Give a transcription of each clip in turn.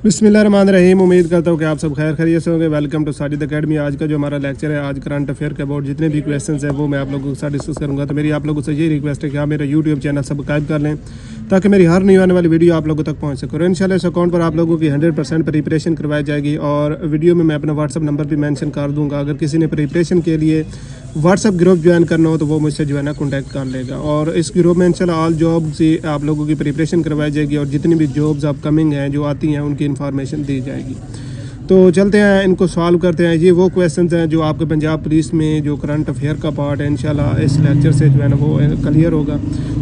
बिस्मिल्लाहिर्रहमानिर्रहीम। उम्मीद करता हूँ कि आप सब खैर खैरियत से होंगे। Welcome to Sajid academy. आज का जो हमारा लेक्चर है, आज करंट अफेयर के अबाउट जितने भी क्वेश्चंस हैं वो मैं आप लोगों के साथ डिस्कस करूँगा। तो मेरी आप लोगों से ये रिक्वेस्ट है कि आप मेरा यूट्यूब चैनल सब्सक्राइब कर लें ताकि मेरी हर नई आने वाली वीडियो आप लोगों तक पहुँच सके। और इंशाल्लाह इस अकाउंट पर आप लोगों की 100% प्रिपरेशन करवाई जाएगी और वीडियो में मैं अपना व्हाट्सअप नंबर भी मेंशन कर दूँगा। अगर किसी ने प्रिपरेशन के लिए व्हाट्सअप ग्रुप ज्वाइन करना हो तो वो मुझसे जो है ना कॉन्टैक्ट कर लेगा। और इस ग्रुप में इंशाल्लाह ऑल जॉब से आप लोगों की प्रिपरेशन करवाई जाएगी और जितनी भी जॉब्स अपकमिंग हैं जो आती हैं उनकी इन्फॉर्मेशन दी जाएगी। तो चलते हैं, इनको सॉल्व करते हैं। ये वो क्वेश्चंस हैं जो आपके पंजाब पुलिस में जो करंट अफेयर का पार्ट है, इंशाल्लाह इस लेक्चर से जो है ना वो क्लियर होगा।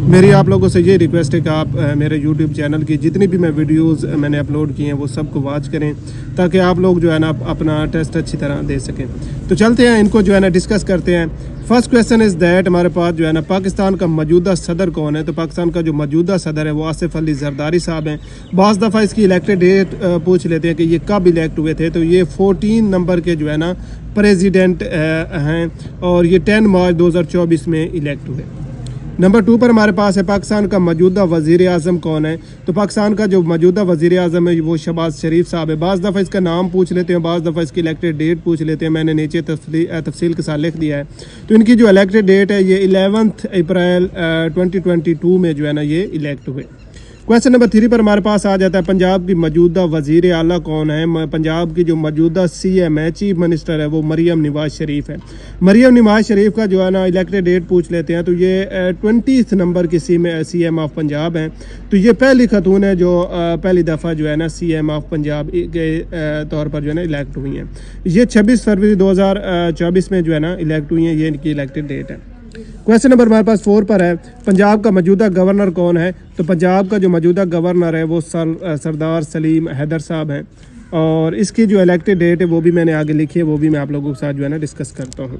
मेरी आप लोगों से ये रिक्वेस्ट है कि आप मेरे यूट्यूब चैनल की जितनी भी मैं वीडियोस मैंने अपलोड की हैं वो सबको वॉच करें ताकि आप लोग जो है ना अपना टेस्ट अच्छी तरह दे सकें। तो चलते हैं, इनको जो है ना डिस्कस करते हैं। फर्स्ट क्वेश्चन इज़ दैट हमारे पास जो है ना पाकिस्तान का मौजूदा सदर कौन है। तो पाकिस्तान का जो मौजूदा सदर है वो आसिफ अली जरदारी साहब हैं। बाज़ दफ़ा इसकी इलेक्टेड डेट पूछ लेते हैं कि ये कब इलेक्ट हुए थे। तो ये 14 नंबर के जो है ना प्रेसिडेंट हैं और ये 10 मार्च 2024 में इलेक्ट हुए। नंबर 2 पर हमारे पास है पाकिस्तान का मौजूदा वज़ीर आज़म कौन है। तो पाकिस्तान का जो मौजूदा वज़ीर आज़म है वो शहबाज शरीफ साहब है। बाज़ दफ़ा इसका नाम पूछ लेते हैं, बाज़ दफ़ा इसकी इलेक्टेड डेट पूछ लेते हैं। मैंने नीचे तफसील के साथ लिख दिया है। तो इनकी जो इलेक्टेड डेट है ये 11 अप्रैल 2022 में जो है ना ये इलेक्ट हुए। क्वेश्चन नंबर 3 पर हमारे पास आ जाता है पंजाब की मौजूदा वज़ीर आला कौन है। पंजाब की जो मौजूदा CM है, चीफ मिनिस्टर है, वो मरियम नवाज शरीफ है। मरियम नवाज शरीफ का जो है ना इलेक्टेड डेट पूछ लेते हैं। तो ये 20 नंबर की CM ऑफ पंजाब हैं। तो ये पहली खतून है जो पहली दफ़ा जो है ना CM ऑफ पंजाब के तौर पर जो है ना इलेक्ट हुई हैं। ये 26 फरवरी 2024 में जो है ना इलेक्ट हुई हैं। ये इनकी इलेक्टेड डेट है। क्वेश्चन नंबर हमारे पास 4 पर है पंजाब का मौजूदा गवर्नर कौन है। तो पंजाब का जो मौजूदा गवर्नर है वो सरदार सलीम हैदर साहब हैं और इसकी जो इलेक्टेड डेट है वो भी मैंने आगे लिखी है, वो भी मैं आप लोगों के साथ जो है ना डिस्कस करता हूँ।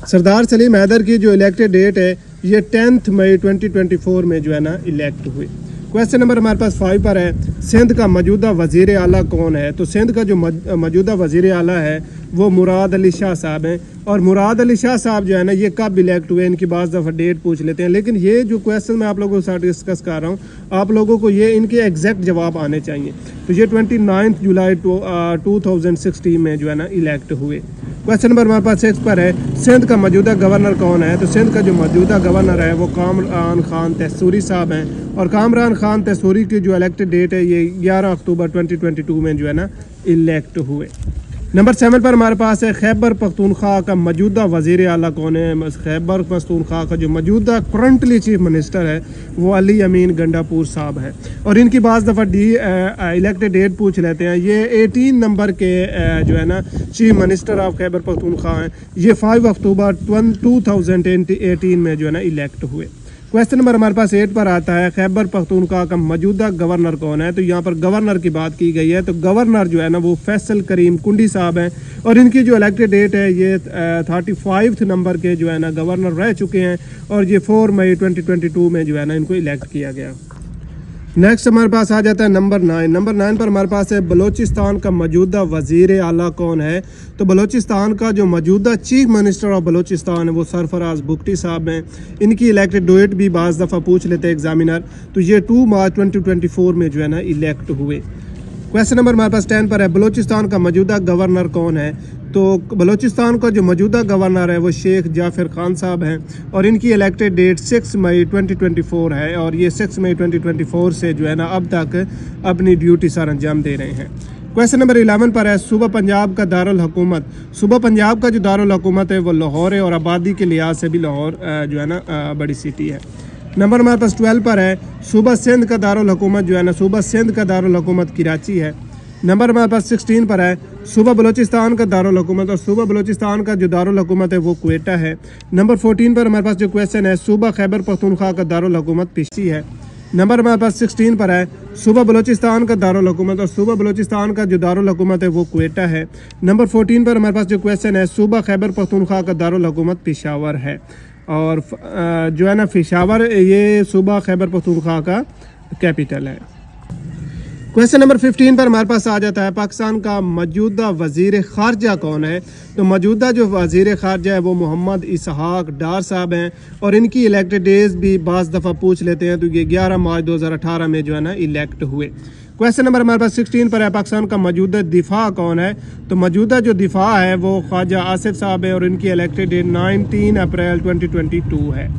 सरदार सलीम हैदर की जो इलेक्टेड डेट है ये 10 मई 2024 में जो है ना इलेक्ट हुए। क्वेश्चन नंबर हमारे पास 5 पर है सिंध का मौजूदा वज़ीर आला कौन है। तो सिंध का जो मौजूदा वज़ीर आला है वो मुराद अली शाह साहब हैं। और मुराद अली शाह साहब जो है ना ये कब इलेक्ट हुए, इनकी बाज़ दफ़ा डेट पूछ लेते हैं। लेकिन ये जो क्वेश्चन मैं आप लोगों के साथ डिस्कस कर रहा हूँ, आप लोगों को ये इनके एग्जैक्ट जवाब आने चाहिए। तो ये 29 जुलाई 2016 में जो है ना इलेक्ट हुए। क्वेश्चन नंबर हमारे पास 6 पर है सिंध का मौजूदा गवर्नर कौन है। तो सिंध का जो मौजूदा गवर्नर है वो कामरान खान तहसूरी साहब हैं और कामरान खान तहसूरी की जो इलेक्टेड डेट है ये 11 अक्टूबर 2022 में जो है ना इलेक्ट हुए। नंबर 7 पर हमारे पास है खैबर पख्तूनख्वा का मौजूदा वज़ीर आला कौन है। खैबर पख्तूनख्वा का जो मौजूदा करंटली चीफ मिनिस्टर है वो अली अमीन गंडापुर साहब है और इनकी बाज़ दफ़ा इलेक्टेड डेट पूछ लेते हैं। ये 18 नंबर के जो है ना chief minister of Khyber Pakhtunkhwa हैं। ये 5 अक्टूबर 2018 में जो है ना इलेक्ट हुए। क्वेश्चन नंबर हमारे पास 8 पर आता है खैबर पख्तूनख्वा का मौजूदा गवर्नर कौन है। तो यहाँ पर गवर्नर की बात की गई है। तो गवर्नर जो है ना वो फैसल करीम कुंडी साहब हैं और इनकी जो इलेक्टेड डेट है ये 35 नंबर के जो है ना गवर्नर रह चुके हैं और ये 4 मई 2022 में जो है ना इनको इलेक्ट किया गया। नेक्स्ट हमारे पास आ जाता है नंबर 9। नंबर 9 पर हमारे पास है बलोचिस्तान का मौजूदा वज़ीर आला कौन है। तो बलोचिस्तान का जो मौजूदा चीफ मिनिस्टर ऑफ बलोचिस्तान है वो सरफराज बुगटी साहब हैं। इनकी इलेक्टेड डेट भी बाज़ दफ़ा पूछ लेते हैं एग्जामिनर। तो ये 2 मार्च 2024 में जो है ना इलेक्ट हुए। क्वेश्चन नंबर हमारे पास 10 पर है बलोचिस्तान का मौजूदा गवर्नर कौन है। तो बलोचिस्तान का जो मौजूदा गवर्नर है वो शेख जाफर खान साहब हैं और इनकी इलेक्टेड डेट 6 मई 2024 है और ये 6 मई 2024 से जो है ना अब तक अपनी ड्यूटी सर अंजाम दे रहे हैं। क्वेश्चन नंबर 11 पर है सूबा पंजाब का दारुल हुकूमत। सूबा पंजाब का जो दारुल हुकूमत है वो लाहौर है और आबादी के लिहाज से भी लाहौर जो है ना बड़ी सिटी है। नंबर हमारे पास 12 पर है सूबा सिंध का दारुल हुकूमत जो है ना सूबा सिंध का दारुल हुकूमत कराची है। नंबर हमारे पास 16 पर है सूबा बलोचिस्तान का दारुल हुकूमत और सूबा बलोचिस्तान का जो दारुल हुकूमत है वो क्वेटा है। नंबर 14 पर हमारे पास जो क्वेश्चन है सूबा खैबर पख्तूनख्वा का दारुल हुकूमत पिशी है। नंबर हमारे पास 16 पर है सूबा बलोचिस्तान का दारुल हुकूमत और सूबा बलोचिस्तान का जो दारुल हुकूमत है वो क्वेटा है। नंबर 14 पर हमारे पास जो क्वेश्चन है सूबा खैबर पख्तूनख्वा का दारुल हुकूमत पेशावर है और जो है ना पेशावर ये सूबा खैबर पख्तूनख्वा का कैपिटल है। क्वेश्चन नंबर 15 पर हमारे पास आ जाता है पाकिस्तान का मौजूदा वज़ीर ख़ारजा कौन है। तो मौजूदा जो वज़ीर ख़ारजा है वो मोहम्मद इसहाक डार साहब हैं और इनकी इलेक्टेड डेज भी बाज़ दफ़ा पूछ लेते हैं। तो ये 11 मार्च 2018 में जो है ना इलेक्ट हुए। क्वेश्चन नंबर हमारे पास 16 पर है, पाकिस्तान का मौजूदा दिफा कौन है? तो मौजूदा जो दिफा है वो ख्वाजा आसिफ साहब है और इनकी इलेक्टेड डेट 19 अप्रैल 2022 है।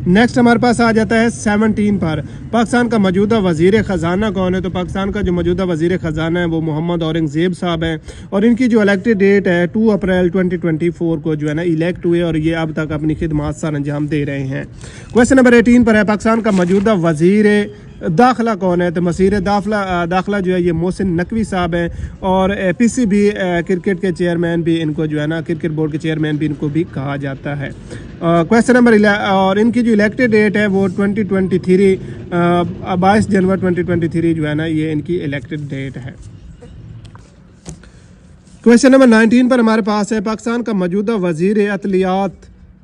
नेक्स्ट हमारे पास आ जाता है 17 पर, पाकिस्तान का मौजूदा वज़ीर ख़जाना कौन है? तो पाकिस्तान का जो मौजूदा वज़ीर ख़जाना है वो मोहम्मद औरंगज़ेब साहब हैं और इनकी जो इलेक्टेड डेट है 2 अप्रैल 2024 को जो है ना इलेक्ट हुए और ये अब तक अपनी खिदमत सर अंजाम दे रहे हैं। क्वेश्चन नंबर 18 पर है, पाकिस्तान का मौजूदा वज़ीर दाखिला कौन है? तो मसीर दाखिला जो है ये मोहसिन नकवी साहब हैं और PCB क्रिकेट के चेयरमैन भी इनको जो है ना, क्रिकेट बोर्ड के चेयरमैन भी इनको भी कहा जाता है। क्वेश्चन नंबर और इनकी जो इलेक्टेड डेट है वो 2023 22 जनवरी 2023 जो है ना ये इनकी इलेक्टेड डेट है। क्वेश्चन नंबर 19 पर हमारे पास है, पाकिस्तान का मौजूदा वज़ीर अतलियात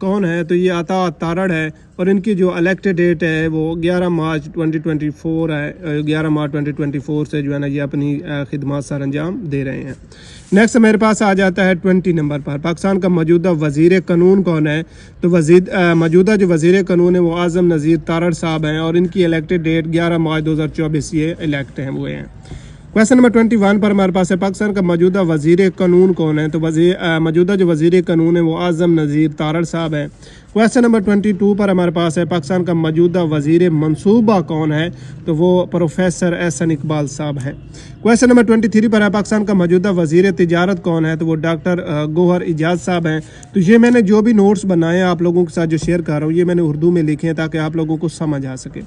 कौन है? तो ये अता तारड़ है और इनकी जो इलेक्टेड डेट है वो 11 मार्च 2024 है। 11 मार्च 2024 से जो है ना ये अपनी खिदमत सर अंजाम दे रहे हैं। नेक्स्ट मेरे पास आ जाता है 20 नंबर पर, पाकिस्तान का मौजूदा वज़ीर कानून कौन है? तो मौजूदा जो वज़ीर कानून है वो आज़म नज़ीर तारड़ साहब हैं और इनकी इलेक्टेड डेट 11 मार्च 2024 ये इलेक्ट हैं हुए हैं। क्वेश्चन नंबर 21 पर हमारे पास है, पाकिस्तान का मौजूदा वज़ीर कानून कौन है? तो मौजूदा जो वज़ीर कानून है वो आज़म नज़ीर तारड़ साहब हैं। क्वेश्चन नंबर 22 पर हमारे पास है, पाकिस्तान का मौजूदा वज़ीर मनसूबा कौन है? तो वो प्रोफेसर एहसन इकबाल साहब हैं। क्वेश्चन नंबर 23 पर है, पाकिस्तान का मौजूदा वज़ीर तिजारत कौन है? तो वो डॉक्टर गौहर इजाज़ साहब हैं। तो ये मैंने जो भी नोट्स बनाए हैं आप लोगों के साथ जो शेयर कर रहा हूँ ये मैंने उर्दू में लिखे हैं ताकि आप लोगों को समझ आ सके।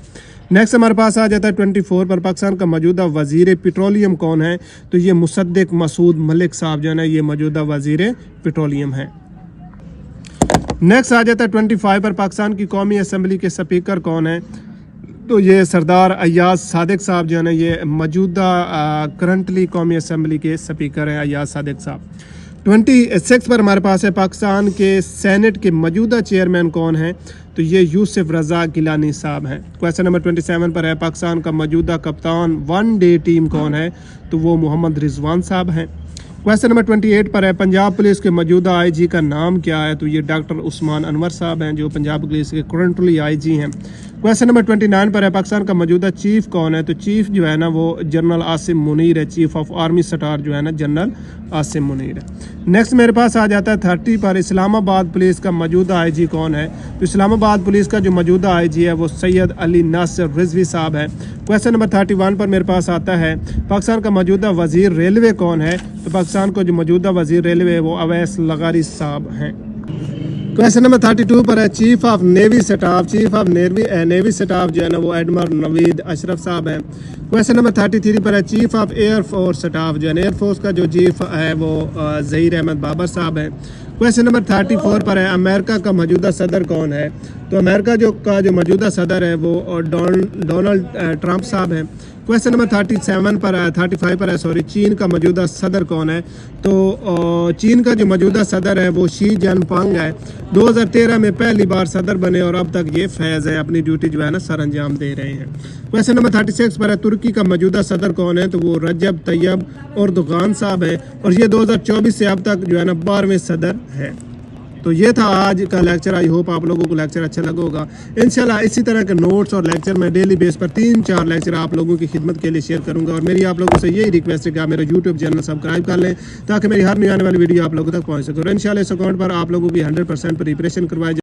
नेक्स्ट हमारे पास आ जाता है 24 पर, पाकिस्तान का मौजूदा वज़ीर पेट्रोलियम कौन है? तो ये मुसद्दिक मसूद मलिक साहब जो है ना ये मौजूदा वज़ीर पेट्रोलियम है। नेक्स्ट आ जाता है 25 पर, पाकिस्तान की कौमी असम्बली के स्पीकर कौन है? तो ये सरदार अय्याज सादिक साहब जो है ना ये मौजूदा करंटली कौमी असम्बली के स्पीकर हैं अय्याज सादिक साहब। 26 पर हमारे पास है, पाकिस्तान के सेनेट के मौजूदा चेयरमैन कौन है? तो ये यूसुफ रज़ा गिलानी साहब हैं। क्वेश्चन नंबर 27 पर है, पाकिस्तान का मौजूदा कप्तान वन डे टीम कौन है? तो वो मोहम्मद रिजवान साहब हैं। क्वेश्चन नंबर 28 पर है, पंजाब पुलिस के मौजूदा IG का नाम क्या है? तो ये डॉक्टर उस्मान अनवर साहब हैं जो पंजाब पुलिस के करंटली IG हैं। क्वेश्चन नंबर 29 पर है, पाकिस्तान का मौजूदा चीफ कौन है? तो चीफ जो है ना वो जनरल आसिम मुनीर है, चीफ ऑफ आर्मी स्टाफ जो है ना जनरल आसिम मुनीर है। नेक्स्ट मेरे पास आ जाता है 30 पर, इस्लामाबाद पुलिस का मौजूदा IG कौन है? तो इस्लामाबाद पुलिस का जो मौजूदा IG है वो सैयद अली नासिर रिजवी साहब है। क्वेश्चन नंबर 31 पर मेरे पास आता है, पाकिस्तान का मौजूदा वज़ीर रेलवे कौन है? तो पाकिस्तान को जो मौजूदा वज़ीर रेलवे है वो अवैस लगारी साहब हैं। क्वेश्चन नंबर 32 पर है, चीफ ऑफ नेवी स्टाफ जो है ना वो एडमिरल नवीद अशरफ साहब हैं। क्वेश्चन नंबर 33 पर है, chief of air force staff जो है ना एयर फोर्स का जो चीफ है वो ज़हीर अहमद बाबर साहब हैं। क्वेश्चन नंबर 34 पर है, अमेरिका का मौजूदा सदर कौन है? तो अमेरिका का जो मौजूदा सदर है वो डोनाल्ड ट्रंप साहब हैं। क्वेश्चन नंबर 35 पर है, चीन का मौजूदा सदर कौन है? तो चीन का जो मौजूदा सदर है वो शी जिनपिंग है। 2013 में पहली बार सदर बने और अब तक ये फैज़ है अपनी ड्यूटी जो है ना सर अंजाम दे रहे हैं। क्वेश्चन नंबर 36 पर है, तुर्की का मौजूदा सदर कौन है? तो वो रजब तैयब एर्दोगान साहब है और ये 2024 से अब तक जो है ना 12वें सदर है। तो ये था आज का लेक्चर। आई होप आप लोगों को लेक्चर अच्छा लगा होगा। इंशाल्लाह इसी तरह के नोट्स और लेक्चर मैं डेली बेस पर 3-4 लेक्चर आप लोगों की खिदमत के लिए शेयर करूंगा और मेरी आप लोगों से यही रिक्वेस्ट है कि आप मेरा यूट्यूब चैनल सब्सक्राइब कर लें ताकि मेरी हर नई आने वाली वीडियो आप लोगों तक पहुंच सके। और इंशाल्लाह इस अकाउंट पर आप लोगों की 100% प्रिपरेशन करवाई